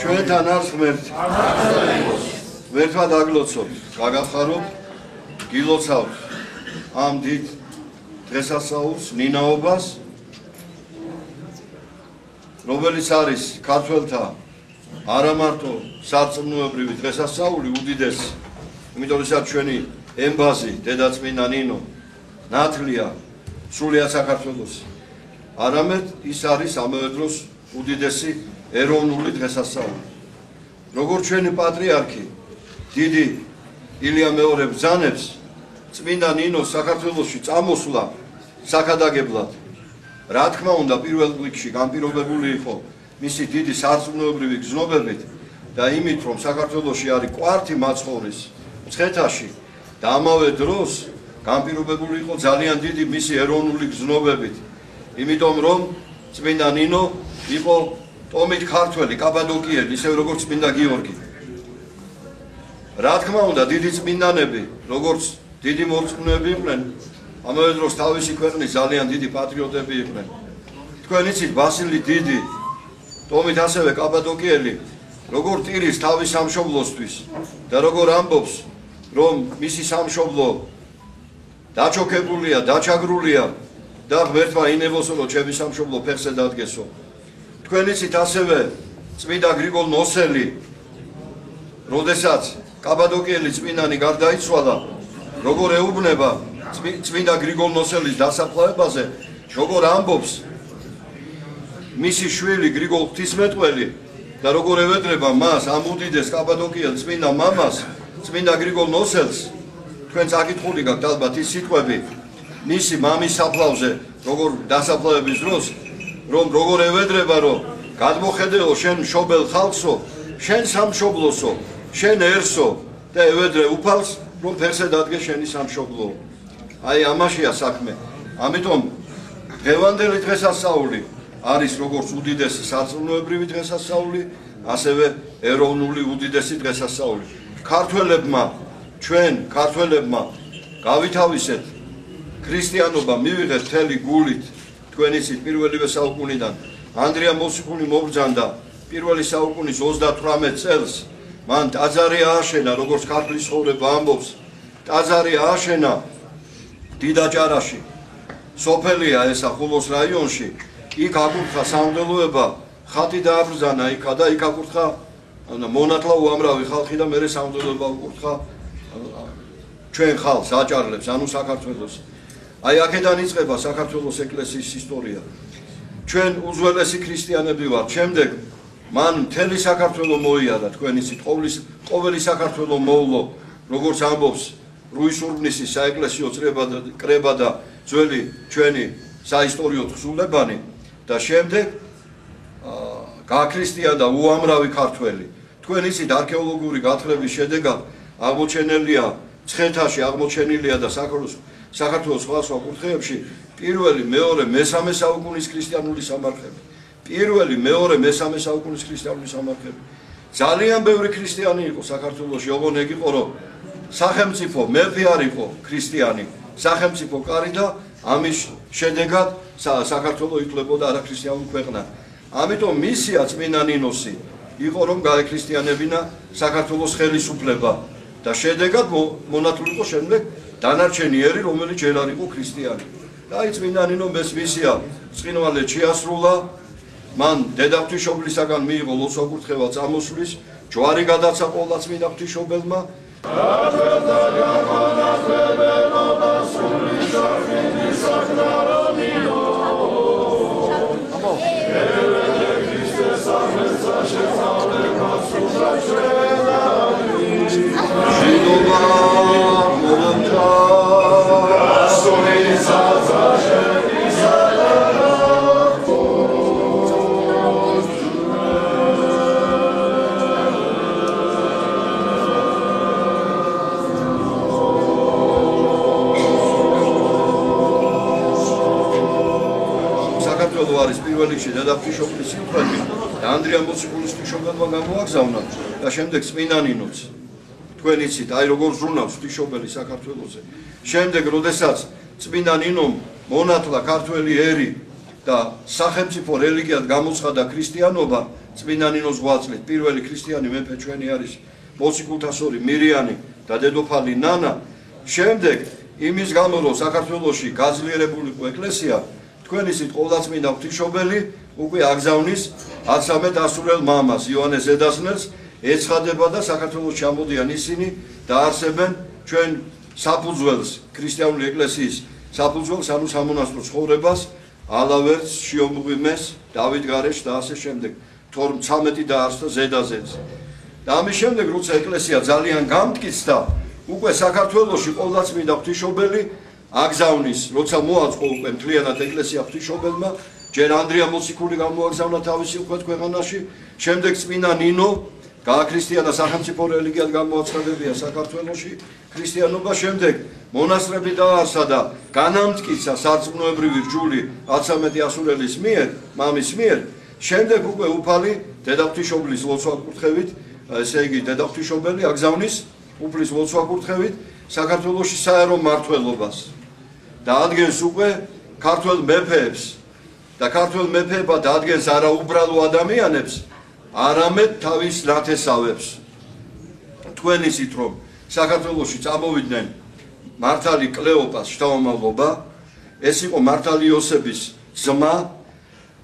ჩვენთან არის ღმერთი. ღმერთად აგლოცობთ, გაგახაროთ, გილოცავთ ამ დიდ დღესასწაულს, ნინაობას, რომელიც არის ქართველთა არა მარტო სარწმუნოებრივი დღესასწაული უდიდესი, იმიტომ რომ ჩვენი ემბაზი დედაწმინდა ნინო ნათლია სრულიად საქართველოს. არამედ ის არის ამავე დროს უდიდესი ეროვნული დღესასწაული. როგორც ჩვენი პატრიარქი დიდი ილია მეორე ბრძანებს წმინდა ნინოს საქართველოში წამოსვლა საქადაგებლად. რა თქმა უნდა, პირველ რიგში განპირობებული იყო მისი დიდი სარწმუნოებრივი გზნობებით და იმით, რომ საქართველოში არის კვართი მაცხოვრის მცხეთაში და ამავე დროს განპირობებული იყო ძალიან დიდი მისი ეროვნული გზნობებით. იმიტომ რომ წმინდა ნინო იყო ტომით ქართველი, კაბადოკიელი, ისე როგორც წმინდა გიორგი. რა თქმა უნდა, დიდი წმინდანები, როგორც დიდი მორწმუნეები იყვნენ, ამავე დროს თავისი ქვეყნის ძალიან დიდი პატრიოტები იყვნენ. თქვენ იცით, ბასილი დიდი, ტომით ასევე კაბადოკიელი, როგორ ტირის თავის სამშობლოსთვის და როგორ ამბობს, რომ მისი სამშობლო დაჩოქებულია, დაჩაგრულია და ღმერთმა ინებოსო, რომ ჩემი სამშობლო ფეხზე დადგესო. თქვენ იცით ასევე წმინდა გრიგოლ ნოსელი, როდესაც კაბადოკიელი წმინდანი გარდაიცვალა, როგორ ეუბნება წმინდა გრიგოლ ნოსელის დასაფლავებაზე, როგორ ამბობს მისი შვილი გრიგოლ ღვთისმეტყველი და როგორ ევედრება მას ამ უდიდეს კაბადოკიელ წმინდა მამას, წმინდა გრიგოლ ნოსელს. თქვენ წაკითხული გაქვთ ალბათ ის სიტყვები მისი მამის საფლავზე, როგორ დასაფლავების დროს, რომ როგორ ევედრება, რომ გადმოხედეო შენ მშობელ ხალხსო, შენ სამშობლოსო, შენერსო და ევედრე უფალს, რომ ფეხზე დადგეს შენი სამშობლო. აი ამაშია საქმე. ამიტომ დღევანდელი დღესასწაული არის როგორც უდიდესი სარწმუნოებრივი დღესასწაული, ასევე ეროვნული უდიდესი დღესასწაული. ქართველებმა, ჩვენ ქართველებმა გავითავისეთ ქრისტიანობა მივიღეთ მთელი გულით. თქვენ იცით, პირველივე საუკუნიდან ანდრია მოციქული მობრძანდა პირველი საუკუნის 38 წელს. მან ტაძარი ააშენა, როგორც ქართლის ცხოვრება ამბობს, ტაძარი ააშენა დიდაჭარაში. სოფელია ესა ხულოს რაიონში, იქ აკურთხა სამღვდელოება, ხატი დააბრძანა იქა და იქ აკურთხა მონათლა უამრავი ხალხი და მერე სამღვდელოება აკურთხა ჩვენ ხალხს აჭარლებს, ანუ საქართველოს. აი აქედან იწყება საქართველოს ეკლესიის ისტორია. ჩვენ უძველესი ქრისტიანები ვართ. შემდეგ მან მთელი საქართველო მოიარა, თქვენ იცით, ყოველი საქართველო მოვლო, როგორც ამბობს რუისურბნისის საეკლესიო კრება და ძველი ჩვენი საისტორიო თხზულებანი. და შემდეგ გააქრისტიანდა უამრავი ქართველი. თქვენ იცით არქეოლოგიური გათხრების შედეგად აღმოჩენილია ცხეთაში აღმოჩენილია და საქართველოს სხვა კუთხეებში პირველი, მეორე, მესამე საუკუნის ქრისტიანული სამარხები. პირველი, მეორე, მესამე საუკუნის ქრისტიანული სამარხები. ძალიან ბევრი ქრისტიანი იყო საქართველოში, ოღონდ ეგ იყო რომ სახელმწიფო მეფე არ იყო ქრისტიანი, სახელმწიფო კარი და ამის შედეგად საქართველო ითვლებოდა არაქრისტიანულ ქვეყნად. ამიტომ მისია წმინდა ნინოსი იყო რომ გაექრისტიანებინა საქართველოს ხელისუფლება და შედეგად მონათული იყო შემდეგ დანარჩენი ერი, რომელიც ჯერ არ იყო ქრისტიანი. და აი წმინდა ნინომ ეს მისია წყინვალედ შეასრულა. მან დედაღვთისმშობლისაგან მიიღო ლოცვა-კურთხევა წამოსვლის, ჯვარი გადაცა ყოლა წმინდა ღვთისმშობელმა. არის პირველ რიგში დედაღვთისმშობლის სიუხვები და ანდრია მოციქულის ღვთისმშობელმა გამოაგზავნა და შემდეგ წმინდა ნინოც. თქვენ იცით, აი როგორ ზრუნავს ღვთისმშობელი საქართველოზე. შემდეგ, როდესაც წმინდა ნინომ მონათლა ქართველი ერი და სახელმწიფო რელიგიად გამოცხადა ქრისტიანობა, წმინდა ნინოს ღვაწლით პირველი ქრისტიანი მეფე ჩვენი არის მოციქულთასორი მირიანი და დედოფალი ნანა. შემდეგ, იმის გამო რომ საქართველოში გაძლიერებული იყო ეკლესია, თქვენ იცით ყოვლადწმინდა ღვთისმშობელი უკვე აგზავნის 13 ასურელ მამას იოანეს ზედაზნელს ეცხადება და საქართველოს ჩამოდიან ისინი და არსებენ ჩვენ საფუძველს ქრისტიანული ეკლესიის საფუძველს ანუ სამონასტრო ცხოვრებას ალავერს, შიომღვიმეს, დავითგარეშს და ასე შემდეგ 13 დაარსდა ზედაზენს. და ამის შემდეგ როცა ეკლესია ძალიან გამტკიცდა უკვე საქართველოში ყოვლადწმინდა ღვთისმშობელი აგზავნის, როცა მოაწყო უკვე მთლიანად ეკლესია ღვთისმშობელმა, ჯერ ანდრია მოციქული გამოაგზავნა თავისი უხვად ქვეყანაში, შემდეგ წმინდა ნინო გააქრისტიანა სახელმწიფო რელიგიად გამოაცხადებია საქართველოში ქრისტიანობა, შემდეგ მონასტრები დააარსა და განამტკიცა სარწმუნოებრივი რჯული 13 ასურელის მიერ, მამის მიერ, შემდეგ უკვე უფალი დედაღვთისმშობლის ლოცვა-კურთხევით, ესე იგი დედაღვთისმშობელი აგზავნის უფლის ლოცვა-კურთხევით საქართველოში საერო მმართველობას. და ადგენს უკვე ქართველ მეფეებს და ქართველ მეფეებმა დადგენს არა უბრალო ადამიანებს, არამედ თავის ნათესავებს. თქვენ იცით რომ საქართველოში წამოვიდნენ მართალი კლეოპას შთამომავლობა, ეს იყო მართალი იოსების ძმა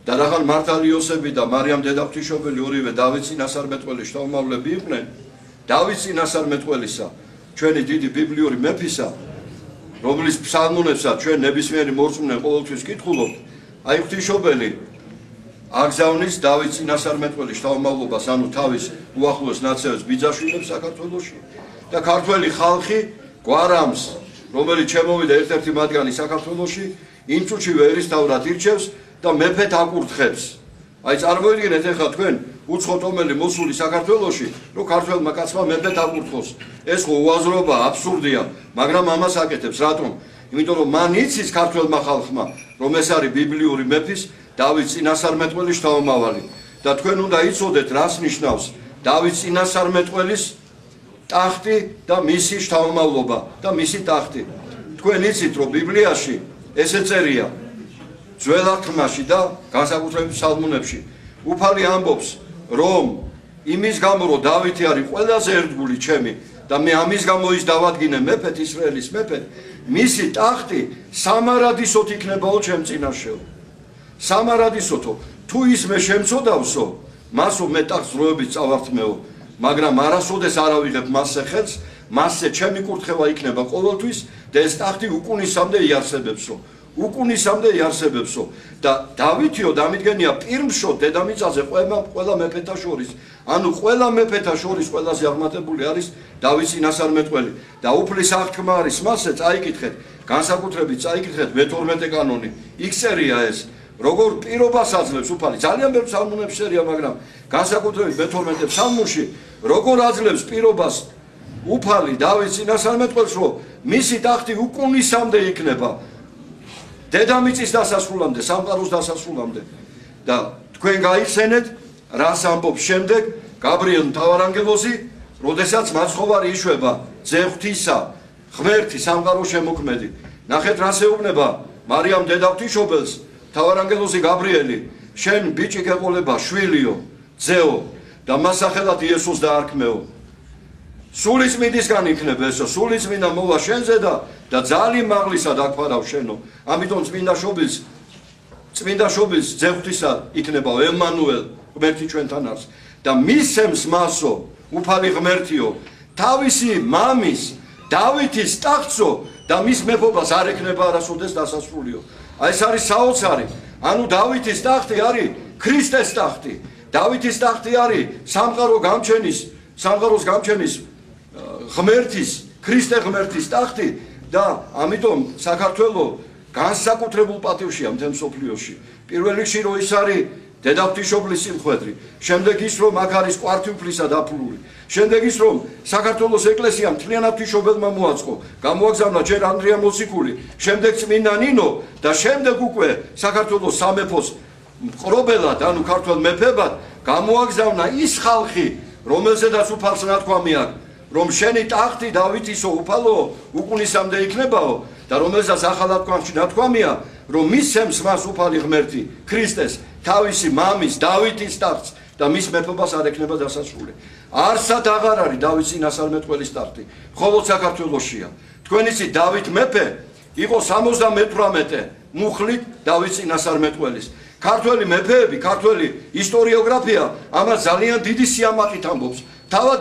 და რახან მართალი იოსები და მარიამ დედაღვთისმშობელი ორივე დავით წინასწარმეტყველის შთამომავლები იყვნენ, დავით წინასწარმეტყველისა, ჩვენი დიდი ბიბლიური მეფისა, რომლის ფსალმუნებსაც ჩვენ ნებისმიერი მორწმუნე ყოველთვის კითხულობთ, აი ღვთისმშობელი აგზავნის დავით წინასწარმეტყველის შთამომავლობას, ანუ თავის უახლოეს ნაცევებს ბიძაშვილებს საქართველოში და ქართველი ხალხი გვარამს, რომელიც შემოვიდა ერთ-ერთი მათგანი საქართველოში, იმ წუთშივე ერისთავრად ირჩევს და მეფედ აკურთხებს. აი წარმოიდგინეთ ახლა თქვენ უცხოტომელი მოსული საქართველოში, რომ ქართველმა კაცმა მეფედ აკურთხოს. ეს ხო უაზრობა, აბსურდია, მაგრამ ამას აკეთებს. რატომ? იმიტომ რომ მან იცის ქართველმა ხალხმა, რომ ეს არის ბიბლიური მეფის დავით წინასწარმეტყველის შთამომავალი და თქვენ უნდა იცოდეთ, რას ნიშნავს დავით წინასწარმეტყველის ტახტი და მისი შთამომავლობა და მისი ტახტი. თქვენ იცით, რომ ბიბლიაში ესე წერია ძველ აღთქმაში და განსაკუთრებით ფსალმუნებში. უფალი ამბობს, რომ იმის გამო, რომ დავითი არის ყველაზე ერთგული ჩემი და მე ამის გამო ის დავადგინე მეფედ, ისრაელის მეფედ, მისი ტახტი სამარადისოდ იქნებაო ჩემ წინაშეო. სამარადისოდო, თუ ის მე შემწოდავსო, მასო მე ტახტს დროებით წავართმეო, მაგრამ არასოდეს არ ავიღებ მასზე ხელს, მასზე ჩემი კურთხევა იქნება ყოველთვის და ეს ტახტი უკუნისამდე იარსებებსო. უკუნისამდე იარსებებსო და დავითიო დამიდგენია პირმშო დედამიწაზე ყველა მეფეთა შორის, ანუ ყველა მეფეთა შორის ყველაზე აღმატებული არის დავით წინასწარმეტყველი და უფლის აღთქმა არის მასზე, წაიკითხეთ, განსაკუთრებით წაიკითხეთ მე-12 კანონი, იქ წერია ეს, როგორ პირობას აძლევს უფალი ძალიან ბევრ ფსალმუნებს შერია მაგრამ განსაკუთრებით მე-12 ფსალმუნში როგორ აძლევს პირობას უფალი დავით წინასწარმეტყველს რომ მისი ტახტი უკუნისამდე იქნება დედამიწის დასასრულამდე სამყაროს დასასრულამდე და თქვენ გაიხსენეთ რას ამბობს შემდეგ გაბრიელ მთავარანგელოზი როდესაც მაცხოვარი იშვება ძეღვთისა ღმერთი სამყაროს შემოქმედი ნახეთ რას ეუბნება მარიამ დედაღვთიშობელს მთავარანგელოზი გაბრიელი შენ ბიჭი გეყოლება შვილიო ძეო და მას სახელად იესოს დაარქმეო სულიწმინდისგან იქნება ესო სულიწმინდა მოვა შენზე და ძალიან მაღლისა დაგფარავ შენო ამიტომ წმინდა შობილს ძეღვთისა იქნება ემანუელ ღმერთი ჩვენთან არის და მისცემს მასო უფალი ღმერთიო თავისი მამის დავითის ტახტსო და მის მეფობას არ ექნება არასოდეს დასასრულიო აი ეს არის საოცარი ანუ დავითის ტახტი არის ქრისტეს ტახტი დავითის ტახტი არის სამყაროს გამჩენის ღმერთის ქრისტე ღმერთის ტახტი და ამიტომ საქართველოს განსაკუთრებულ პატივშია მთელ მსოფლიოში პირველ რიგში რომ ის არის დედაღვთიშობლის სიმხვედრი შემდეგ ის რომ აქ არის კვართიუფლისა დაფლული შემდეგ ის რომ საქართველოს ეკლესიამ მთლიანად ღვთისმშობელმა მოაწყო გამოაგზავნა ჯერ ანდრია მოციქული შემდეგ წმინდა ნინო და შემდეგ უკვე საქართველოს სამეფოს მყრობელად ანუ ქართველ მეფებად გამოაგზავნა ის ხალხი რომელზედაც უფალს ნათქვამი აქვს რომ შენი ტახტი დავითისო უფალო უკუნისამდე იქნებაო და რომელზეც ახალ თქმაში ნათქვამია რომ მისცემს მას უფალი ღმერთი ქრისტეს თავისი მამის დავითის ტახტს და მის მეფობას არ ექნება დასასრული არსად აღარ არის დავით წინასწარმეტყველის ტახტი მხოლოდ საქართველოსია თქვენ იცით დავით მეფე იყო 78 მუხლით დავით წინასწარმეტყველის ქართველი მეფეები ქართველი ისტორიოგრაფია ამას ძალიან დიდი სიამაყით ამბობს თავად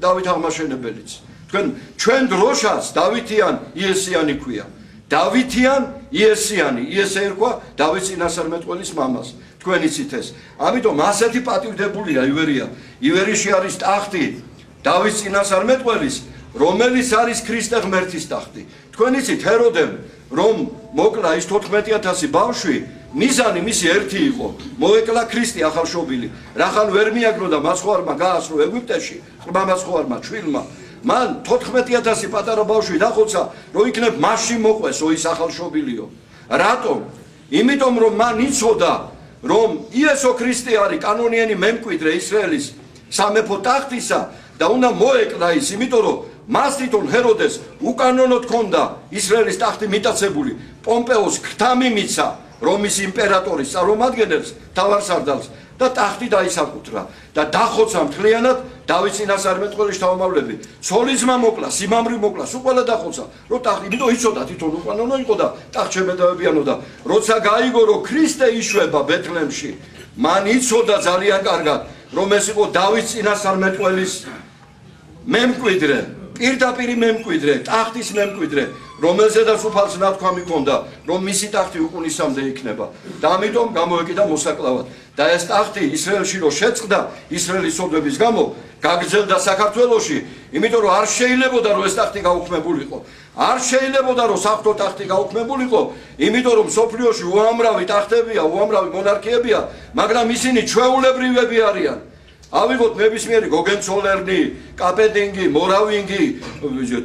დავით აღმაშენებელიც თქვენ ჩვენ დროშას დავითიან იესიანი ქვია დავითიან იესიანი იესე ერქვა დავით წინასწარმეტყველის მამას თქვენ იცით ეს ამიტომ ასეთი პატივდებულია ივერიაში არის ტახტი დავით წინასწარმეტყველის რომელიც არის ქრისტე ღმერთის ტახტი თქვენ იცით ჰეროდემ რომ მოკლა ის 14000 ბავშვი მიზანი მისი ერთი იყო მოეკლა ქრისტე ახალშობილი რახან ვერ მიაგნო და მაცხოვარმა გაასრო ეგვიპტეში ყრმა მაცხოვარმა ჩვილმა მან 14000 პატარა ბავშვი დახოცა რომ იქნებ მასში მოყვესო ის ახალშობილიო რატომ იმიტომ რომ მან იცოდა რომ იესო ქრისტე არის კანონიანი მემკვიდრე ისრაელის სამეფო ტახტისა და უნდა მოეკლა ის იმიტომ რომ მას თვითონ ჰეროდეს უკანონოდ ჰქონდა ისრაელის ტახტი მიტაცებული პომპეოს ქრთა მიმიცა რომის იმპერატორის წარმომადგენელს თავარსარდალს და ტახტი დაისაკუთრა და დახოცა მთლიანად დავით წინასწარმეტყველის შთამომავლები ცოლისმა მოკლა სიმამრი მოკლა სულ ყველა დახოცა რომ ტახტი იმიტომ იცოდა თვითონ უკანონო იყო და ტახტშემედავებიანო და როცა გაიგო რომ ქრისტე იშვება ბეთლემში მან იცოდა ძალიან კარგად რომ ეს იყო დავით წინასწარმეტყველის მემკვიდრე პირდაპირ მემკვიდრე ტახტის მემკვიდრე რომელზედაც უფალს ნათქვამი ჰქონდა რომ მისი ტახტი უკუნისამდე იქნება და ამიტომ გამოეკიდა მოსაკლავად და ეს ტახტი ისრაელში რო შეწყდა ისრაელის სოდების გამო გაგრძელდა საქართველოში იმიტომ რომ არ შეიძლებოდა რომ ეს ტახტი გაუქმებულიყო არ შეიძლებოდა რომ საფრთხო ტახტი გაუქმებულიყო იმიტომ რომ სოფლიოში უამრავი ტახტებია უამრავი მონარქიებია მაგრამ ისინი ჩვეულებრივები არიან ავიღოთ ნებისმიერი გოგენცოლერნი, კაპეტინგი, მორავინგი,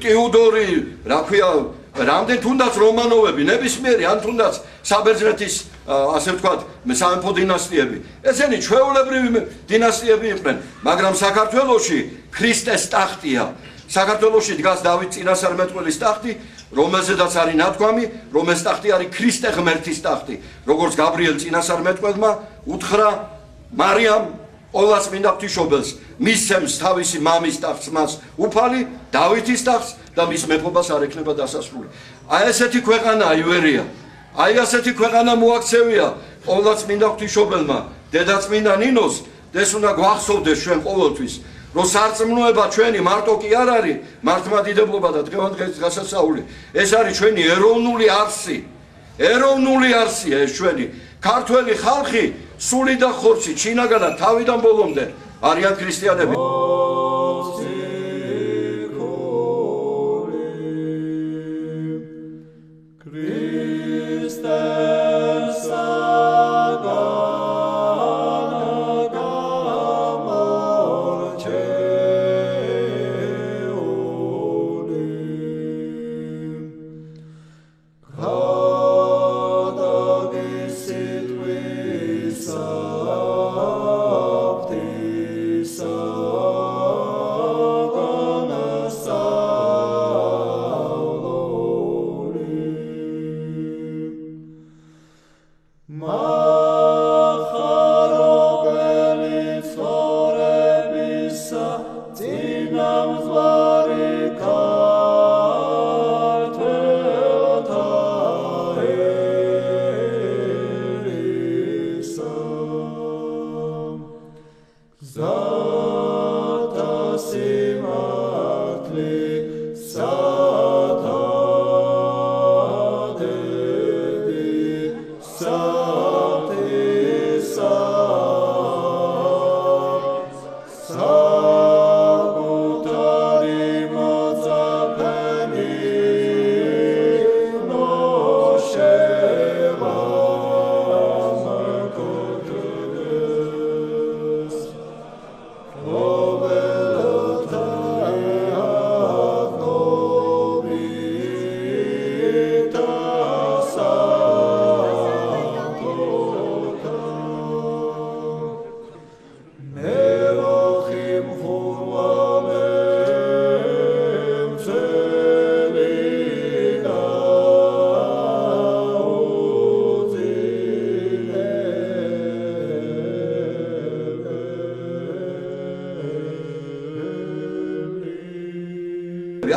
ტიუდორი, რა ქვია, რამდენ თუნდაც რომანოვები, ნებისმიერი ან თუნდაც საბერძნეთის ასე ვთქვათ, სამეფო დინასტიები. ესენი ჩვეულებრივი დინასტიები იყვნენ, მაგრამ საქართველოში ქრისტეს ტახტია. საქართველოში დგას დავით წინასწარმეტყველის ტახტი, რომელზედაც არის ნათქვამი, რომ ეს ტახტი არის ქრისტე ღმერთის ტახტი. როგორც გაბრიელ წინასწარმეტყველმა უთხრა მარიამ ყოვლადწმინდა ღვთისმშობელს მისცემს თავისი მამის ტახტს მას უფალი დავითის ტახტს და მის მეფობას არ ექნება დასასრული. აი ესეთი ქვეყანაა ივერია. აი ასეთი ქვეყანა მოაქცევია ყოვლადწმინდა ღვთისმშობელმა დედაწმინდა ნინოს და ეს უნდა გვახსოვდეს ჩვენ ყოველთვის რომ სარწმუნოება ჩვენი მარტო კი არ არის მართლმადიდებლობა და დღევანდელი გასასწაული ეს არის ჩვენი ეროვნული არსი ეროვნული არსია ეს ჩვენი ქართველი ხალხი სული და ხორცი ჩინაგანა თავიდან ბოლომდე არიან ქრისტიანები Christus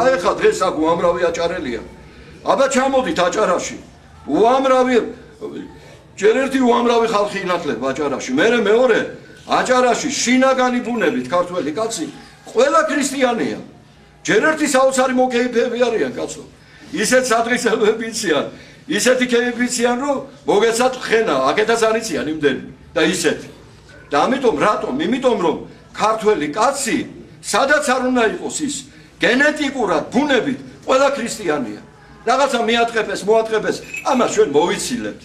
აი ხა დღეს აქ უამრავი აჭარელია. აბა ჩამოდით აჭარაში. უამრავი ჯერ ერთი უამრავი ხალხი ინათლება აჭარაში. მეორე აჭარაში შინაგანი ბუნებით ქართველი კაცი ყველა ქრისტიანია. ჯერ ერთი საოცარი მოკეიფეები არიან კაცო. ისეთ სადღესელოები იციან, ისეთი კეიფი იციან, რომ მოგეცათ ხენა, აქეთაც არ იციან იმდენი და ისეთი. და ამიტომ რატომ? იმიტომ რომ ქართველი კაცი სადაც არ უნდა იყოს ის გენეტიკურად, ბუნებით ყველა ქრისტიანია. რაღაცა მიატყეფეს, მოატყეფეს, ამას ჩვენ მოვიცილებთ.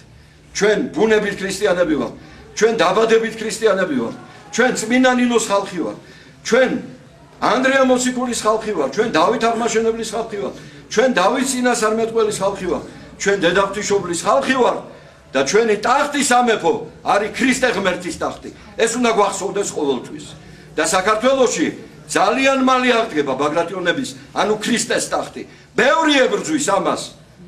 ჩვენ ბუნებით ქრისტიანები ვართ, ჩვენ დაბადებით ქრისტიანები ვართ, ჩვენ წმინდა ნინოს ხალხი ვართ, ჩვენ ანდრია მოციქულის ხალხი ვართ, ჩვენ დავით აღმაშენებლის ხალხი ვართ, ჩვენ დავით წინასწარმეტყველის ხალხი ვართ, ჩვენ დედა ღვთისმშობლის ხალხი ვართ და ჩვენი ტახტი სამეფო არის ქრისტე ღმერთის ტახტი. ეს უნდა გვახსოვდეს ყოველთვის. და საქართველოში ძალიან მალე აღდგება ბაგრატიონების, ანუ ქრისტეს ტახტი. ბევრი ებრძვის ამას.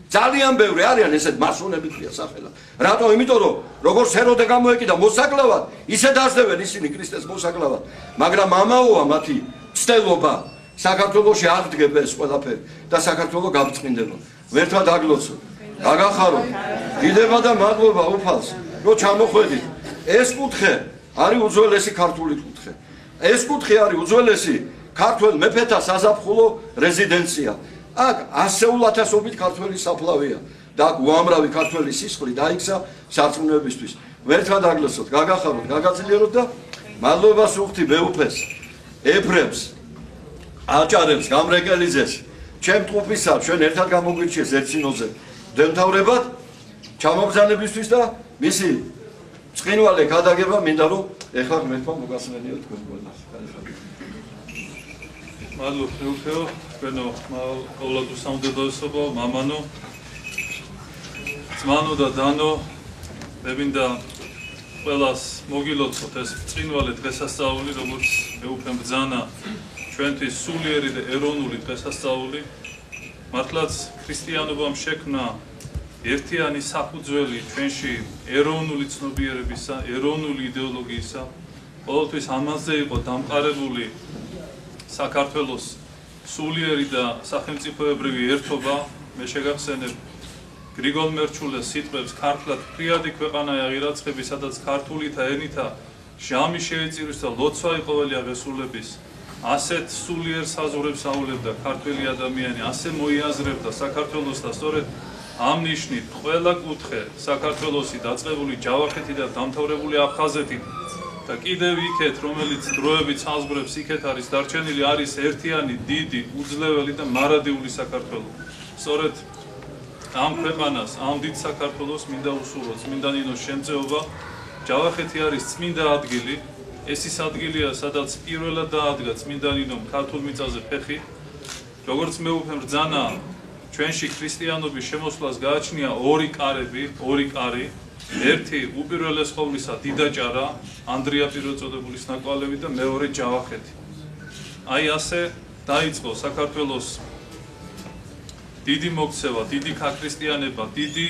ძალიან ბევრი არიან ესეთ მასონები ქვია სახელად. რატო? იმიტომ რომ როგორც ჰეროდე გამოეკიდა მოსაკლავად, ისე დაძდევენ ისინი ქრისტეს მოსაკლავად. მაგრამ ამაოა მათი ცდელობა საქართველოში აღდგება ეს ყველაფერი და საქართველო გამწყინდება. ვერთად აგლოცოთ. გაგახარო. დიდება და მადლობა უფალს, რომ ჩამოხვედით. ეს კუთხე არის უძველესი ქართული კუთხე. ეს კუთხე არის უძველესი ქართველ მეფეთა საზაფხულო რეზიდენცია. აქ ასეულათასობით ქართველი საფლავია და აქ უამრავი ქართველი სისხლი დაიქცა სარწმუნოებისთვის. ვერთად აგლოცოთ, გაგახაროთ, გაგაძლიეროთ და მადლობას უხდი მეუფეს, ეფრემს, აჭარებს, გამრეკელიძეს, ჩემ ტყუპისა, ჩვენ ერთად გამოგვირჩიეს ერცინოზე. დემთავრებად ჩამობრძანებისთვის და მისი წყინვალე გადაგება მინდა რომ ეხლა ღმერთმა მოგასმენიოთ თქვენ ყველას. მადლობთ მეუფეო, თქვენო ყოვლადო საუნდებლოსობო, მამანო, ძმანო და დანო, მე მინდა ყველას მოგილოცოთ ეს წყინვალე დღესასწაული, როგორც მეუფემ ბრძანა ჩვენთვის სულიერი და ეროვნული დღესასწაული. მართლაც ქრისტიანობამ შექმნა ერთიანი საფუძველი ჩვენში ეროვნული ცნობიერებისა, ეროვნული იდეოლოგიისა. ყოველთვის ამაზე იყო დამყარებული საქართველოს სულიერი და სახელმწიფოებრივი ერთობა. მე შეგახსენებ გრიგოლ მერჩულეს სიტყვებს, ქართლად ფრიადი ქვეყანაა ღირაცხები, სადაც ქართულითა ენითა ჟამი შეეწირვის და ლოცვა ყოველი აღესრულების. ასეთ სულიერ საზღვრებს აულებდა ქართველი ადამიანი, ასე მოიაზრებდა საქართველოს და სწორედ ამ ნიშნით ყველა კუთხე საქართველოსი დაწყებული ჯავახეთი და დამთავრებული აფხაზეთი და კიდევ იქეთ, რომელიც დროებით საზღვრებს იქეთ არის დარჩენილი, არის ერთიანი, დიდი, უძლეველი და მარადიული საქართველო. სწორედ ამ ქვეყანას, ამ დიდ საქართველოს მინდა უსურვო წმინდა ნინოს შემწეობა. ჯავახეთი არის წმინდა ადგილი. ეს ის ადგილია, სადაც პირველად დაადგა წმინდა ნინომ ქართულ მიწაზე ფეხი. როგორც მეუფემ ბრძანა ჩვენში ქრისტიანობის შემოსვლას გააჩნია ორი კარები, ორი კარი. ერთი უპირველეს ყოვლისა დიდაჭარა, ანდრია პირველწოდებულის ნაკვალევი და მეორე ჯავახეთი. აი ასე დაიწყო საქართველოს დიდი მოქცევა, დიდი ქრისტიანება, დიდი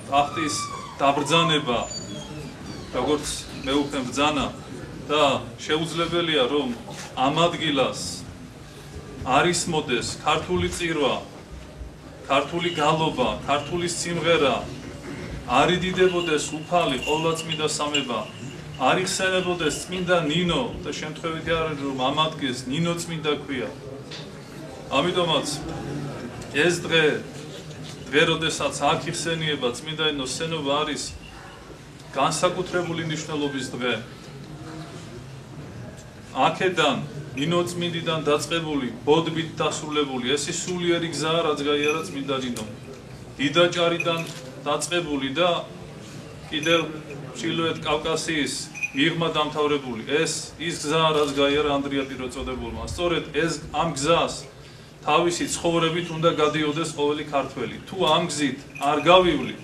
ტახტის დაბრძანება, როგორც მეუფემ ბრძანა და შეუძლებელია რომ ამ ადგილას არის მოდეს ქართული წირვა, ქართული გალობა, ქართული სიმღერა, არ იდიდებოდეს უფალი ყოვლადწმიდა სამება, არ იხსენებოდეს წმინდა ნინო და შემთხვევითი არ არის რომ ამ ადგილს ნინო წმინდა ქვია. ამიტომაც ეს დღე, როდესაც აქ იხსენიება წმინდა ნინოს სენობა არის განსაკუთრებული მნიშვნელობის დღე. აქედან ნინო წმინდიდან დაწყებული, ბოდბით დასრულებული, ეს ის სულიერი გზაა, რაც გაიარა წმინდა ნინომ. დიდაჭარიდან დაწყებული და კიდევ ჩრდილოეთ კავკასიის მიღმა დამთავრებული. ეს ის გზაა, რაც გაიარა ანდრია პირველწოდებულმა. სწორედ ეს ამ გზას თავისი ცხოვრებით უნდა გადიოდეს ყოველი ქართველი. თუ ამ გზით არ გავივლით,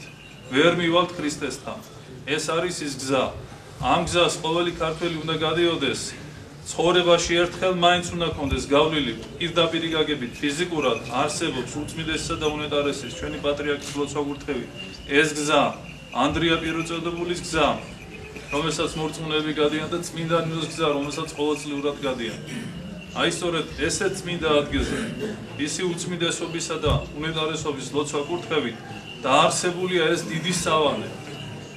ვერ მივალთ ქრისტესთან. ეს არის ის გზა. ამ გზას ყოველი ქართველი უნდა გადიოდეს. ცხოვრებაში ერთხელ მაინც უნდა კონდეს გავლილი პირდაპირი გაგებით ფიზიკურად არსებობს უწმიდესისა და უნეტარესის ჩვენი პატრიარქის ლოცვა-კურთხევი. ეს გზა ანდრია პირველწოდებულის გზა, რომელსაც მორწმუნეები გადიან და წმინდა ნინოს გზა, რომელსაც ყოველწლიურად გადიან. აი სწორედ ესე წმინდა ადგილზე ისი უწმიდესობისა და უნეტარესობის ლოცვა-კურთხევით დაარსებულია ეს დიდი სავანე,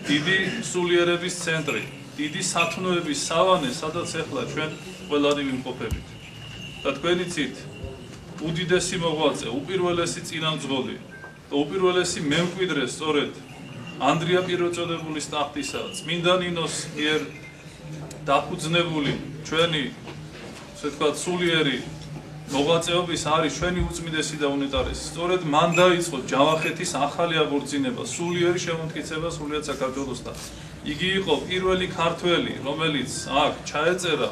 დიდი სულიერების ცენტრი, დიდი სათნოების სავანე, სადაც ახლა ჩვენ ყველანი ვიმყოფებით. და თქვენი ცით უდიდესი მოღვაწე, უპირველესი წინამძღოლი და უპირველესი მემკვიდრე სწორედ ანდრია პირველწოდებულის ტახტისა, წმინდა ნინოს მიერ დაფუძნებული ჩვენი, ასე ვთქვათ, სულიერი მოღვაწეობის არის ჩვენი უწმიდესი და უნეტარესი. სწორედ მან დაიწყო ჯავახეთის ახალი აღორძინება, სულიერი შემომტკიცება სრულიად საქართველოსთან. იგი იყო პირველი ქართველი, რომელიც აქ ჩაეწერა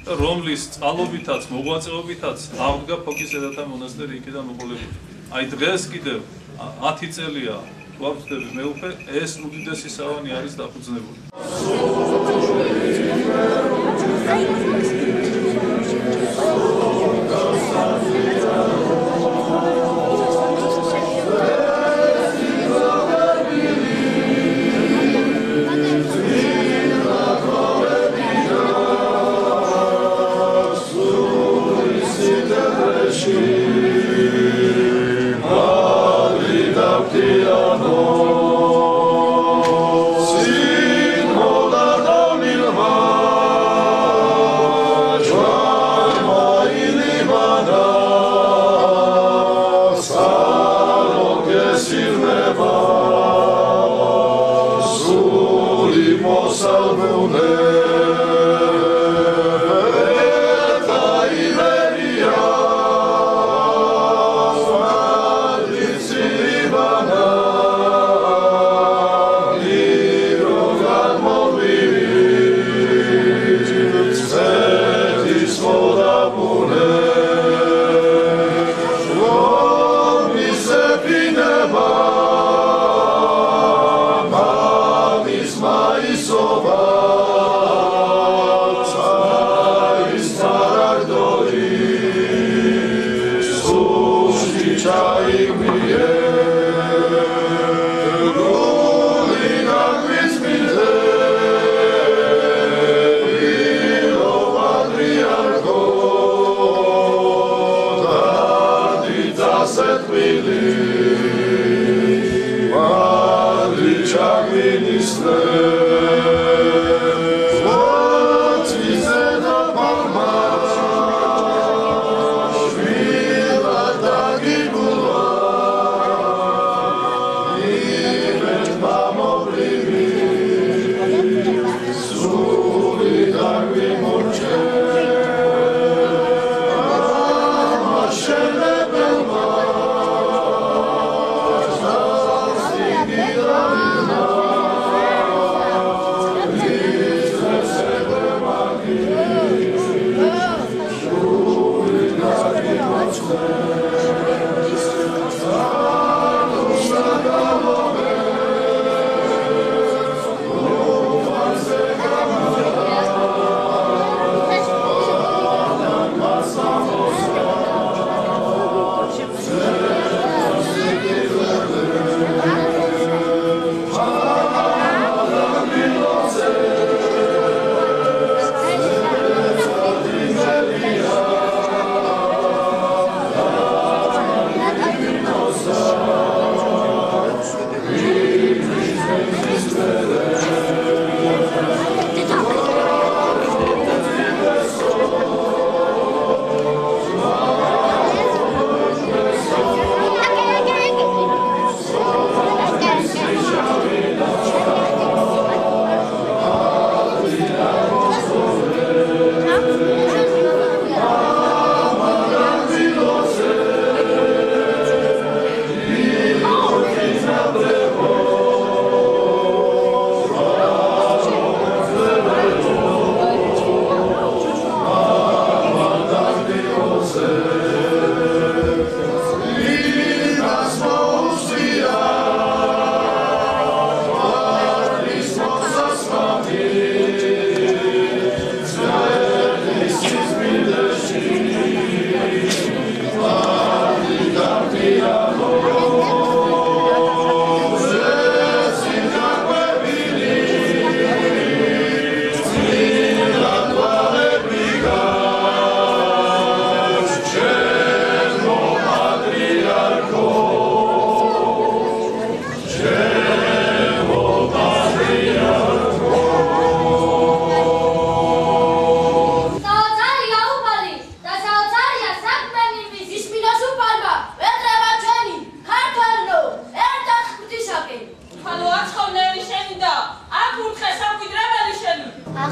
და რომლის წყალობითაც, მოღვაწეობითაც აღდგა ფოქის ერათა მონასტერი იქიდან მოყოლებული. აი დღეს კიდევ 10 წელია ვაფრთხები მეუფე, ეს უდიდესი სავანი არის დაფუძნებული.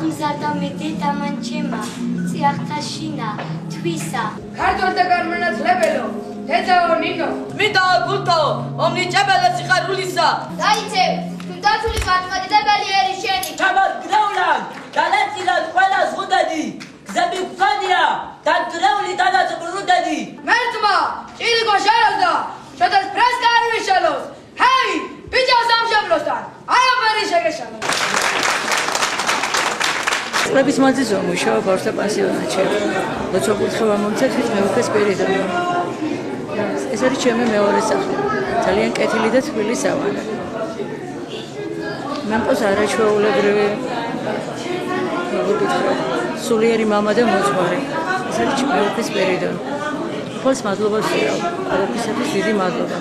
აღმზარდა მე დედამან ჩემა ციახთაშინა თვისა ქართველთა განმანათლებელო დედაო ნინო მინდა გულთაო ომნიჭებელე სიხარულისა დაიცე თუნდაცული მართლმადიდებელი ერი შენი ჩამოდგრევლან დანაწილად ყველა ზღუდედი გზები გვქონია დაგრეული დანაწბრუდედი მერტმა ჭირიკო შერევდა შოთას ფრესკა არ ვიშალოს ჰეი ბიჭო სამშობლოსთან არაფერი შეგეშალოს წლების მანძილზე მუშაობ ბავშვთა პანსიონატში. ლოცვა-კურთხევა მომცეთ მეუფეს პირიდან. ეს არის ჩემი მეორე სახლი. ძალიან კეთილი და თბილი სავანა. მე მყავს არაჩვეულებრივი სულიერი მამა და მოძღვარი. ეს არის ჩემი მეუფეს პირიდან. ხოლმე მადლობა ვსირავ. არაფრისათვის დიდი მადლობა.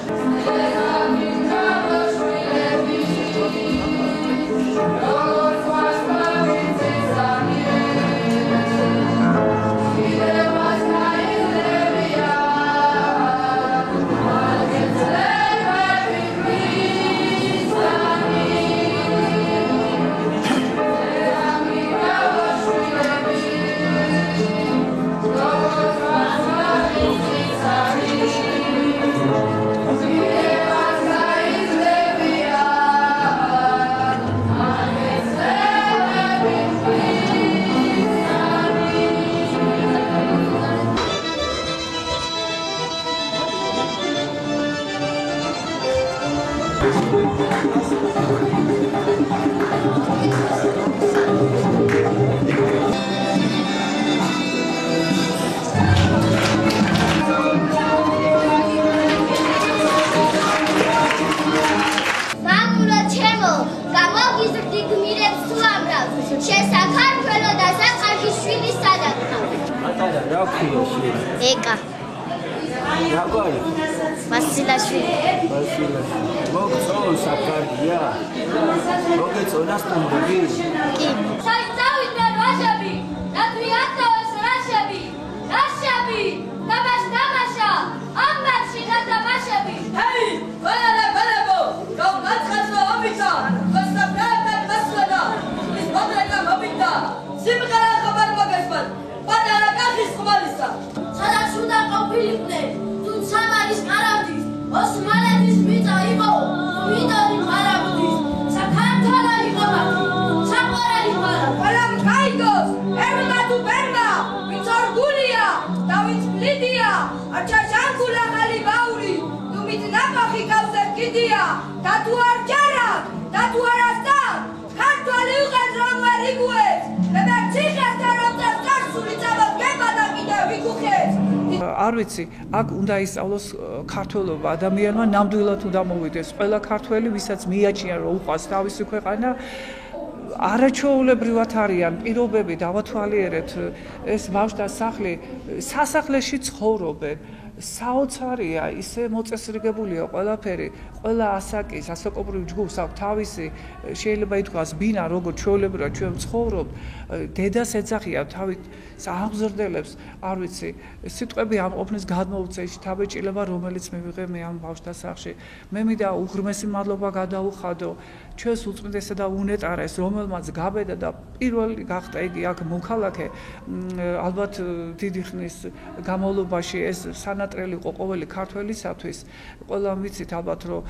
ეკა Ragori. Vasilashvili. Mokso Sakardia. Mokso Nastambugi. Ki. Saitzavitan Vashabi. Natriatos Rashabi. Rashabi. Tamasha. Ambashi Natashabi. Hey, wala balabo. Kom natkhasno obita. Vastabrata maswada. Isbadreka mobita. Simkara khabar magasbat. Padara kakhis khumalisa. სადაც უნდა ყოფილიყვნენ, თუ სამარის ყარავდის, ოსმალეთის მიწა იყო, მინდორი ყარავდის, საქართველო იყო მათი, საყვარელი ყარავ. ყველამ გაიგოს, ერმა თუ ბერმა, ვინც ორგულია და ვინც პლიდია, აჩა ჟანგულა ხალი ბაური, თუ მით ნაფახი გავზე კიდია, და თუ არ ჯარა, და თუ არასდა, ქართველი უყეს რომ ვერ იგუეს, და ციხეს და რომ წარსული წამოს გება და კიდევ ვიგუხეს. არ ვიცი, აქ უნდა ისწავლოს ქართველობა, ადამიანმა ნამდვილად უნდა მოვიდეს. ყველა ქართველი, ვისაც მიაჩნია, რომ უყვარს თავისი ქვეყანა, არაჩვეულებრივად არიან პირობები დავათვალიერეთ, ეს ბავშვთა სახლი სასახლეში ცხოვრობენ. საოცარია, ისე მოწესრიგებულია ყველაფერი, ყველა ასაკის, ასაკობრივ ჯგუფს აქვს თავისი, შეიძლება ითქვას ბინა, როგორც ჩვეულებრივად ჩვენ ვცხოვრობთ, დედას ეძახიან თავით აღზრდელებს, არ ვიცი, სიტყვები ამყოფნის გადმოუწეში თავეჭილება, რომელიც მივიღე მე ამ ბავშვთა სახლში. მე მინდა უღრმესი მადლობა გადაუხადო ჩვენს უწმიდესა და უნეტარეს, რომელმაც გაბედა და პირველი გახდა იგი აქ მოქალაქე, ალბათ დიდი ხნის განმავლობაში ეს სანატრელი იყო ყოველი ქართველისათვის. ყველა ვიცით ალბათ, რომ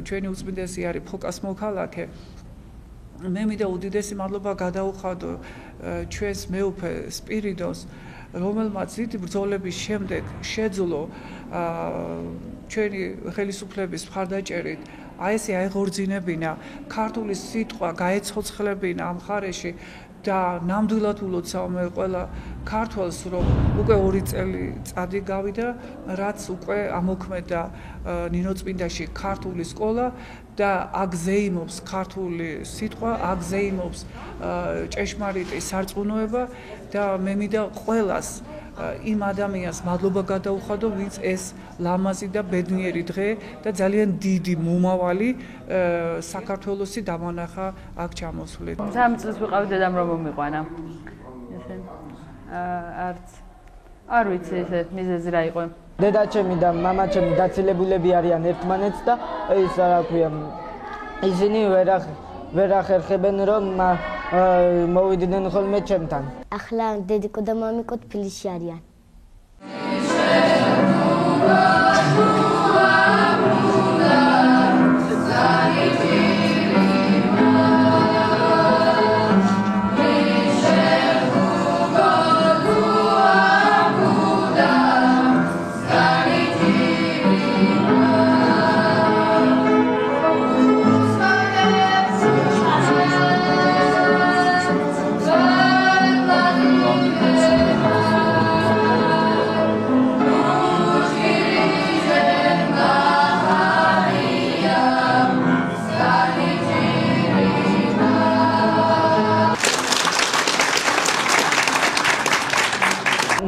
ჩვენი უწმიდესი არის ფოკას მოქალაქე. მე მინდა უდიდესი მადლობა გადაუხადო ჩვენს მეუფე სპირიდონს, რომელმაც დიდი ბრძოლების შემდეგ შეძლო ჩვენი ხელისუფლების მხარდაჭერით აი ესე აეღორძინებინა ქართული სიტყვა გაეცოცხლებინა ამ მხარეში და ნამდვილად ულოცავ მე ყველა ქართველს, რომ უკვე 2 წელი წადი გავიდა, რაც უკვე ამოქმედა ნინოწმინდაში ქართული სკოლა და აგზეიმობს ქართული სიტყვა, აგზეიმობს ჭეშმარიტი სარწმუნოება და მე მინდა ყველას იმ ადამიანს მადლობა გადაუხადო, ვინც ეს ლამაზი და ბედნიერი დღე და ძალიან დიდი მომავალი საქართველოსი დამანახა აქ ჩამოსვლით. 3 წელს ვიყავი დედამ რომ მომიყვანა. არ ვიცი ესე მიზეზი რა იყო. დედაჩემი და მამაჩემი დაცილებულები არიან ერთმანეთს და ის რა ქვია ისინი ვერ ახერხებენ რომ მოვიდნენ ხოლმე ჩემთან. ახლა დედიკო და მამიკო თბილისში არიან.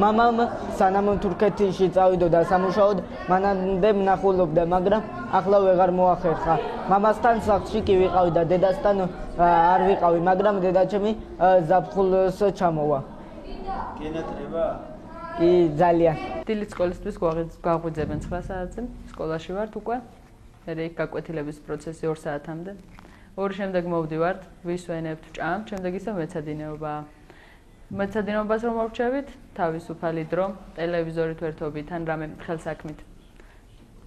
მამამ სანამ თურქეთში წავიდოდა სამუშაოდ, მანამდე მნახულობდა, მაგრამ ახლა ვეღარ მოახერხა. მამასთან სახლში კი ვიყავი და დედასთან არ ვიყავი, მაგრამ დედაჩემი ზაფხულს ჩამოვა. გენატრება? კი, ძალიან. დილით სკოლისთვის გვაღვიძებენ 9 საათზე, სკოლაში ვართ უკვე. მერე იქ გაკვეთილების პროცესი 2 საათამდე. 2 შემდეგ მოვდივართ, ვისვენებთ ჭამ, შემდეგ ისე მეცადინეობაა. მეცადინეობას რომ მოვჩევით, თავისუფალი დრო, ტელევიზორით ვერთობით ან რამე ხელსაქმით.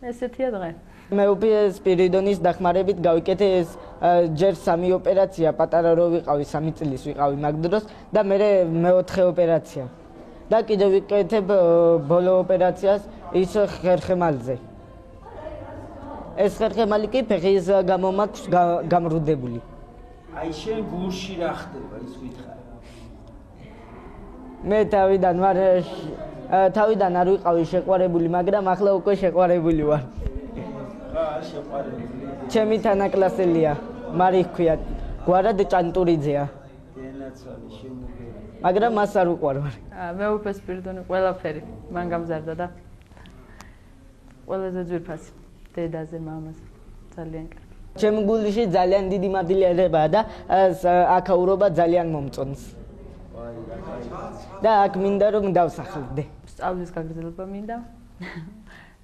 ესეთია დღე. მე უკვე სპირიდონის დახმარებით გავიკეთე ეს ჯერ 3 ოპერაცია, პატარა რო ვიყავი 3 წლის ვიყავი მაგ დროს და მე მე-4 ოპერაცია. და კიდევ ვიკეთებ ბოლო ოპერაციას ის ხერხემალზე. ეს ხერხემალი კი ფეხის გამო მაქვს გამრუდებული. აი შენ გულში რა ხდება ის ვითხარ. მე თავიდან არ ვიყავი შეყვარებული, მაგრამ ახლა უკვე შეყვარებული ვარ. ხა შეყვარებული. ჩემი თანაკლასელია, მარი ჰქვია, გვარად ჭანტურიძეა. დენაცალი შემოგერა. მაგრამ მას არ უყვარ ვარ. მე უკვე სპირიდონი ყველაფერი მან გამზარდა და ყველაზე ძვირფასი დედაზე, მამაზე. ძალიან კარგი. ჩემ გულში ძალიან დიდი მადლიერებაა და აქაურობა ძალიან მომწონს. და აქ მინდა რომ დავსახლდე. სწავლის გაგრძელება მინდა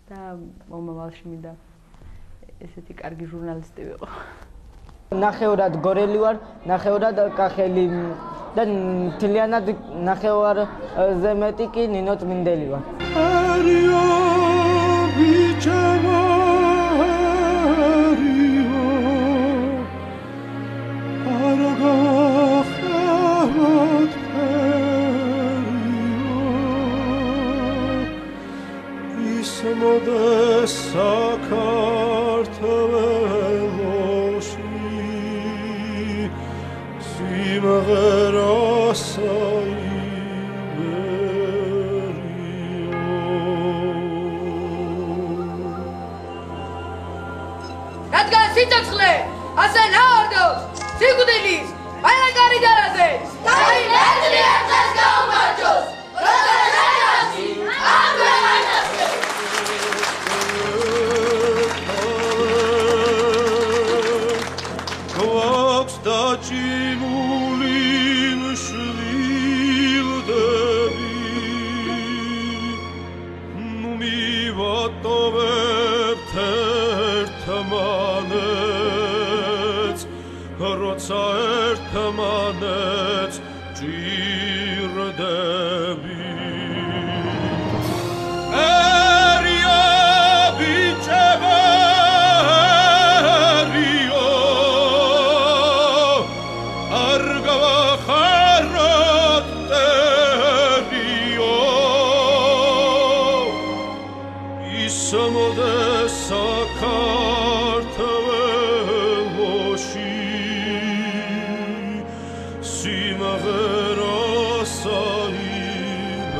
და მომავალში მინდა ესეთი კარგი ჟურნალისტი ვიყო. ნახევრად გორელი ვარ, ნახევრად კახელი და მთლიანად ნახევარზე მეტი კი ნინო წმინდელი ვარ. რადგან სიცოცხლე ასე ნაორდოს სიკვდილის ყველა გარიდარაზე და იმედლი ერთად გაუმარჯოს როცა შენასი ამ ვეღანასე გვაქვს დაჭიმული მშვილდები ნუ მივატოვებთ ერთმანეთს როცა ერთმანეთს ჭირდები სიმღერა საიბ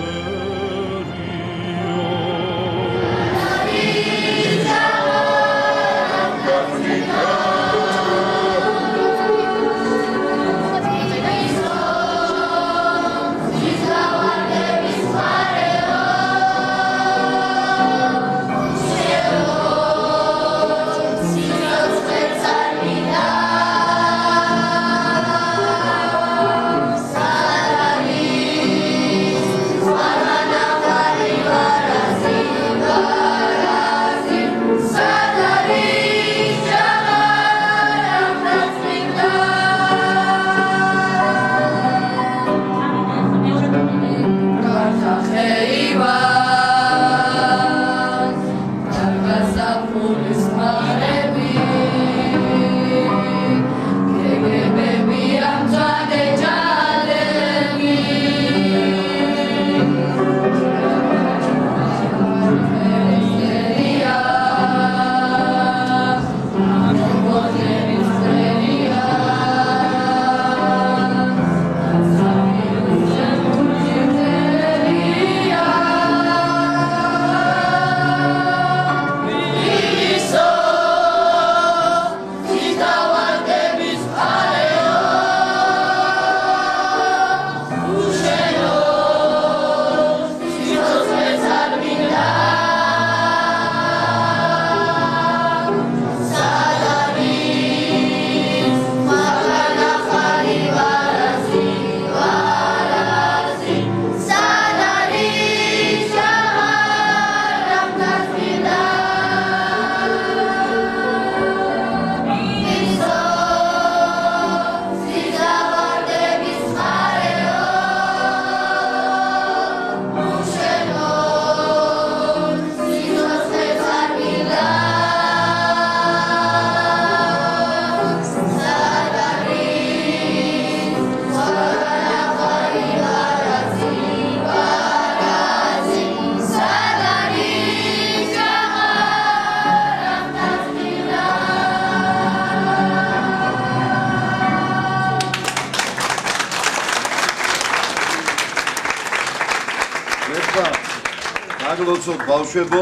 დაგლოცოთ ბავშვებო,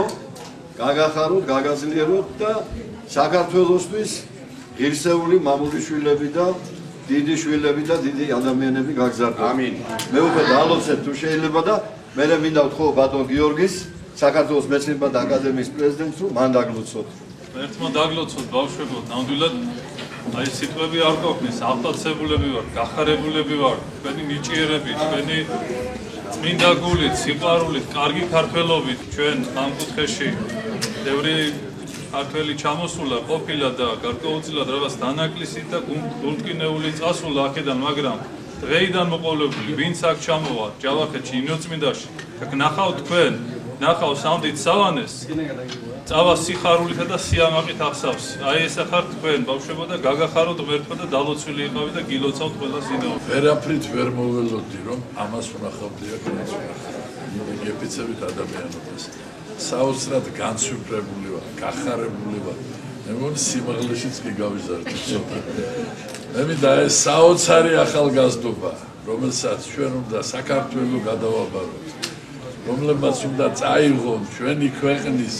გაგახაროთ, გაგაძლიეროთ და საქართველოსთვის ღირსეული მამული შვილები და დიდი შვილები და დიდი ადამიანები გაგზავნოთ. ამინ. მე უკვე დაალოცეთ თუ შეიძლება და მე მინდა ვთხოვ ბატონ გიორგის საქართველოს მეცნიერებათა და აკადემიის პრეზიდენტს რომ მან დაგლოცოთ. ერთმა დაგლოცოთ ბავშვებო, ნამდვილად აი სიტყვები არ გვაქვს, აღტაცებულები ვარ, გახარებულები ვარ, თქვენი ნიჭიერებით, თქვენი წმინდა გულით, სიყვარულით, კარგი ქართველობით ჩვენ ამ კუთხეში ბევრი ქართველი ჩამოსულა ყოფილა და გარკვეულწილად რაღაც დანაკლისით და გულტკინეული წასულა აქედან, მაგრამ დღეიდან მოყოლებული, ვინც აქ ჩამოვა ჯავახეთში, ინოცმინდაში, აქ ნახავთ თქვენ, ნახავ სამდით სავანეს, წავა სიხარულითა და სიამაყით ახსავს. აი ესა ხართ თქვენ, ბავშვებო და გაგახაროთ ღმერთმა და დალოცვილი იყავი და გილოცავთ ყველა სინაო. ვერაფრით ვერ მოველოდი, რომ ამას ვნახავდი აქ გეპიცებით ადამიანობას. საოცრად განსვიფრებული ვარ, გახარებული ვარ. მე მგონი სიმაღლეშიც კი გავიზარდე ცოტა. მე მინდა ეს საოცარი ახალგაზრდობა, რომელსაც ჩვენ უნდა საქართველო გადავაბაროთ, რომლებმაც უნდა წაიღონ ჩვენი ქვეყნის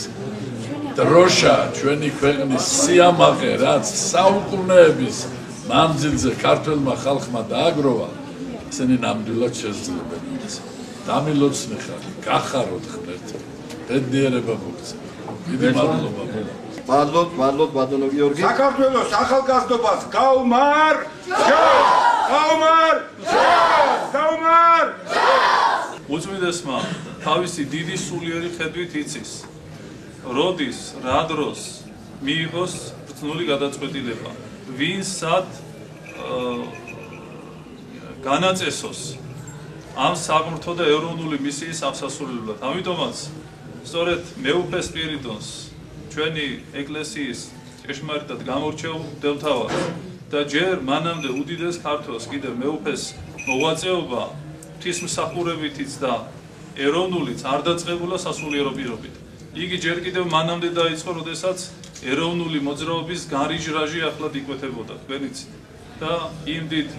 დროშა, ჩვენი ქვეყნის სიამაყე, რაც საუკუნეების მანძილზე ქართველმა ხალხმა დააგროვა, ისინი ნამდვილად შესძლებენ იმას. დამილოცნი ხარ, გახაროთ ღმერთი. ბედნიერება მოგცა. დიდი მადლობა. მადლობთ ბატონო გიორგი. საქართველოს ახალგაზრდობას გაუმარ! გაუმარ! გაუმარ! უწმიდესმა თავისი დიდი სულიერი ხედვით იცის, როდის, რა დროს მიიღოს ბრძნული გადაწყვეტილება, ვინ სად განაწესოს ამ საღმრთო და ეროვნული მისიის აღსასრულებლად. ამიტომაც სწორედ მეუფე სპირიდონს ჩვენი ეკლესიის ჭეშმარიტად გამორჩეულ მღვდელმთავარს და ჯერ მანამდე უდიდეს ქართველს კიდევ მეუფეს მოღვაწეობა ღვთისმსახურებითიც და ეროვნულიც არ დაწყებულა სასულიერო პირობით. იგი ჯერ კიდევ მანამდე დაიწყო, როდესაც ეროვნული მოძრაობის განრიჟრაჟი ახლად იკვეთებოდა თქვენიც და იმ დიდ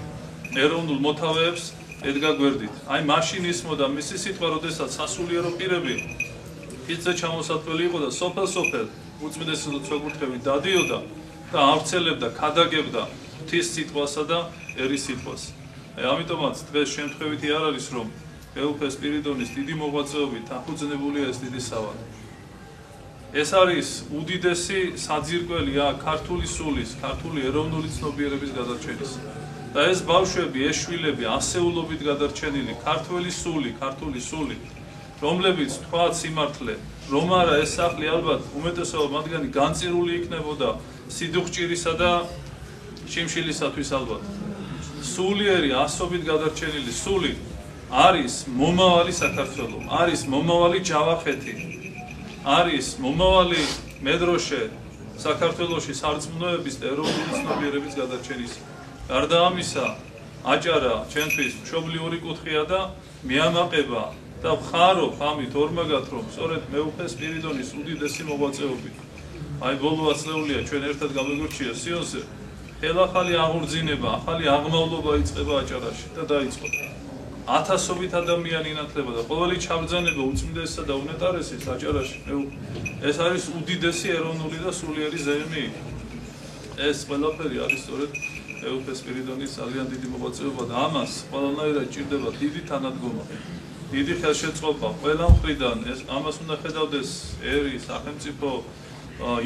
ეროვნულ მოთავეებს ედგა გვერდით. აი მაშინ ისმოდა მისი სიტყვა, როდესაც სასულიერო პირები ფიცზე ჩამოსათვლელი იყო და სოფელ-სოფელ უწმიდესი მოგვრთებით დადიოდა და ავრცელებდა, ქადაგებდა ღვთის სიტყვასა და ერის სიტყვას. აი ამიტომაც დღეს შემთხვევითი არ არის, რომ მეუფე სპირიდონის დიდი მოღვაწეობით დაფუძნებულია ეს დიდი სავალი. ეს არის უდიდესი საძირკველი ქართული სულის, ქართული ეროვნული ცნობიერების გადარჩენის. და ეს ბავშვები, ეს შვილები ასეულობით გადარჩენილი ქართველი სული, ქართული სული, რომლებიც თქვა სიმართლე, რომ არა ეს სახლი ალბათ უმეტესობა მათგანი განწირული იქნებოდა სიდუხჭირისა და შიმშილისათვის ალბათ. სულიერი ასობით გადარჩენილი სული არის მომავალი საქართველო, არის მომავალი ჯავახეთი, არის მომავალი მედროშე საქართველოში სარწმუნოების და ეროვნული ცნობიერების გადარჩენის. გარდა ამისა, აჭარა ჩვენთვის მშობლიური კუთხეა და მიამაყება და ვხარობ ამით ორმაგად, რომ სწორედ მეუფე სპირიდონის უდიდესი მოღვაწეობით, აი ბოლო ათწლეულია ჩვენ ერთად გამეგვირჩია სიონზე, ხელახალი აღორძინება, ახალი აღმავლობა იწყება აჭარაში და დაიწყო. ათასობით ადამიანი ინათლება და ყოველი ჩაბრძანება უწმიდესისა და უნეტარესის აჭარაში. ეს არის უდიდესი ეროვნული და სულიერი ზეიმი. ეს ყველაფერი არის სწორედ მეუფე სპირიდონის ძალიან დიდი მოღვაწეობა და ამას ყველანაირად ჭირდება დიდი თანადგომა, დიდი ხელშეწყობა ყველა მხრიდან. ამას უნდა ხედავდეს ერი, სახელმწიფო,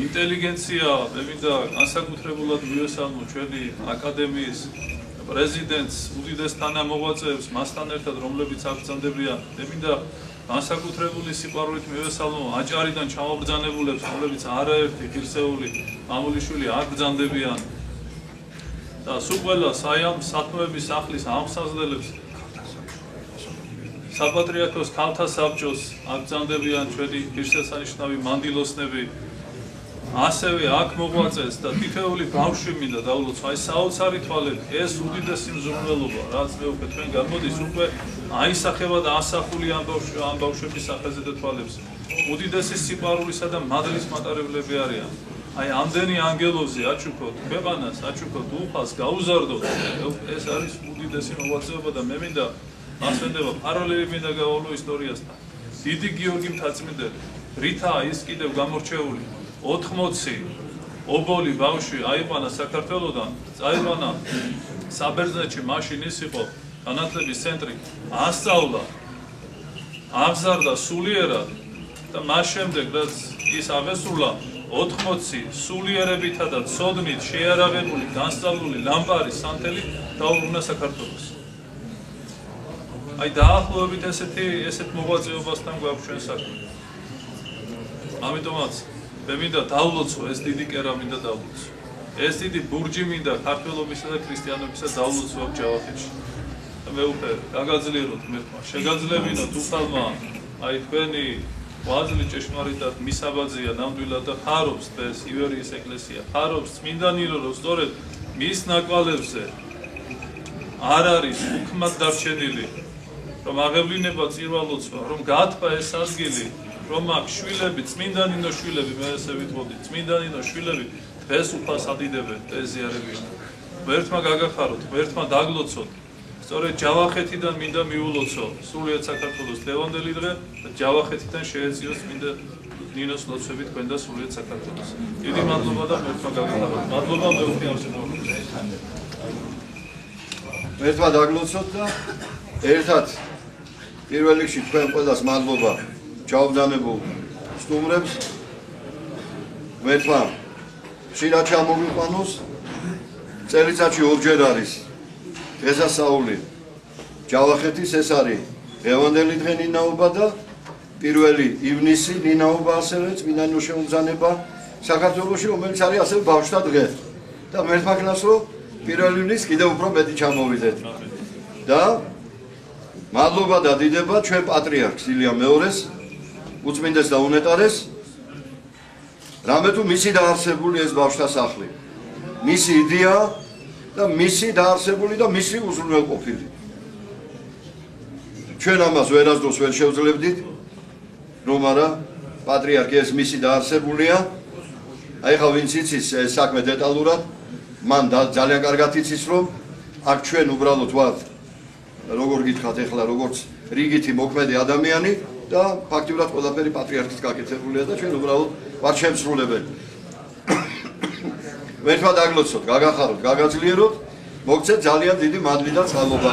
ინტელიგენცია, მე მინდა განსაკუთრებულად მივესალმო ჩვენი აკადემიის პრეზიდენტს, უდიდეს თანამოღვაწეებს, მასთან ერთად, რომლებიც აღბრძანდებიან. მე მინდა განსაკუთრებული სიყვარულით მივესალმო აჭარიდან ჩამობრძანებულებს, რომლებიც არაერთი ღირსეული მამულიშვილი აღბრძანდებიან. და სულ ყველა სათმოების სახლის ამსაზრდელებს, საპატრიარქოს ქალთა საბჭოს აღბრძანდებიან ჩვენი ღირსშესანიშნავი მანდილოსნები. ასევე აქ მოღვაწეს და თითოეული ბავშვი მინდა დაულოცო, აი საოცარი თვალები, ეს უდიდესი მზრუნველობა, რაც მეუფე თქვენ გამოდის, უკვე აისახება და ასახული ამ ბავშვების სახეზე და თვალებს. უდიდესი სიყვარულისა და მადლის მატარებლები არიან. აი ამდენი ანგელოზი აჩუქოთ ქვეყანას, აჩუქოთ უფალს, გაუზარდოთ. ეს არის უდიდესი მოღვაწეობა და მე მინდა მასვენდება პარალელი მინდა გავავლო ისტორიასთან. დიდი გიორგი მთაწმინდელი რითაა ის კიდევ გამორჩეული 80 ობოლი ბავშვი აიყვანა საქართველოდან წაიყვანა საბერძნეთში მაშინ ის იყო განათლების ცენტრი ასწავლა აღზარდა სულიერად და მას შემდეგ რაც ის აღესრულა 80 სულიერებითა და ცოდნით შეიარაღებული განსწავლული ლამპარი სანთელი დაუბრუნა საქართველოს. აი დაახლოებით ესეთ მოღვაწეობასთან გვაქვს ჩვენ საქმე. ამიტომაც მე მინდა დავლოცო ეს დიდი კერა მინდა დავლოცო. ეს დიდი ბურჯი მინდა ქართველობისა და ქრისტიანობისა დავლოცო აქ ჯავახეთში. და მე უკვე გაგაძლიეროთ მერქმა, შეგაძლებინოთ უფალმა აი თქვენი ვაზლი ჭეშმარიტად მისაბაძია ნამდვილად და ხარობს ეს ივერიის ეკლესია. ხარობს წმინდანი რომ სწორედ მის ნაკვალებზე არ არის უქმად დარჩენილი რომ აღევლინება წირვალოცვა, რომ გათბა ეს ადგილი, რომ აქ შვილები, წმინდანინო შვილები, მე ესე ვიტყოდი, წმინდანინო შვილები დღეს უფალს ადიდებენ და ეზიარებიან. ღმერთმა გაგახაროთ, ღმერთმა დაგლოცოთ. სწორედ ჯავახეთიდან მინდა მიულოცო სრულიად საქართველოს ლევანდელი დღე და ჯავახეთიდან შეეწიოს მინდა ნინოს ლოცვები თქვენ და სრულიად საქართველოს. დიდი მადლობა და ღმერთმა გაგახაროთ. მადლობა მეუღლე ამჟამად. ღმერთმა დაგლოცოთ და ერთად პირველ რიგში თქვენ ყველას მადლობა ჩაუბდანებულ სტუმრებს. ღმერთმა ხშირად ჩამოგვიყვანოს. წელიწადში ორჯერ არის დღესასწაული ჯავახეთის, ეს არის დღევანდელი დღე ნინაობა და 1 ივნისი ნინაობა ასევე წმინდანო შეუმზანება საქართველოში, რომელიც არის ასევე ბავშვთა დღე. და ღმერთმა გნას რომ 1 ივნისს კიდევ უფრო მეტი ჩამოვიდეთ. და მადლობა და დიდება ჩვენ პატრიარქს ილია მეორეს, უწმინდეს და უნეტარეს, რამე თუ მისი დაარსებული ეს ბავშვთა სახლი. მისი იდეა და მისი დაარსებული და მისი უზრუნველყოფილი. ჩვენ ამას ვერასდროს ვერ შევძლებდით, რომ არა პატრიარქი ეს მისი დაარსებულია. აი ხა ვინც იცის საქმე დეტალურად, მან ძალიან კარგად იცის, რომ აქ ჩვენ უბრალოდ ვართ, როგორ გითხრათ ეხლა, როგორც რიგითი მოქმედი ადამიანი და ფაქტიურად ყველაფერი პატრიარქის გაკეთებულია და ჩვენ უბრალოდ ვართ შემსრულებელი. ღმერთმა დაგლოცოთ, გაგახაროთ, გაგაძლიეროთ, მოგცეთ ძალიან დიდი მადლი და წყალობა.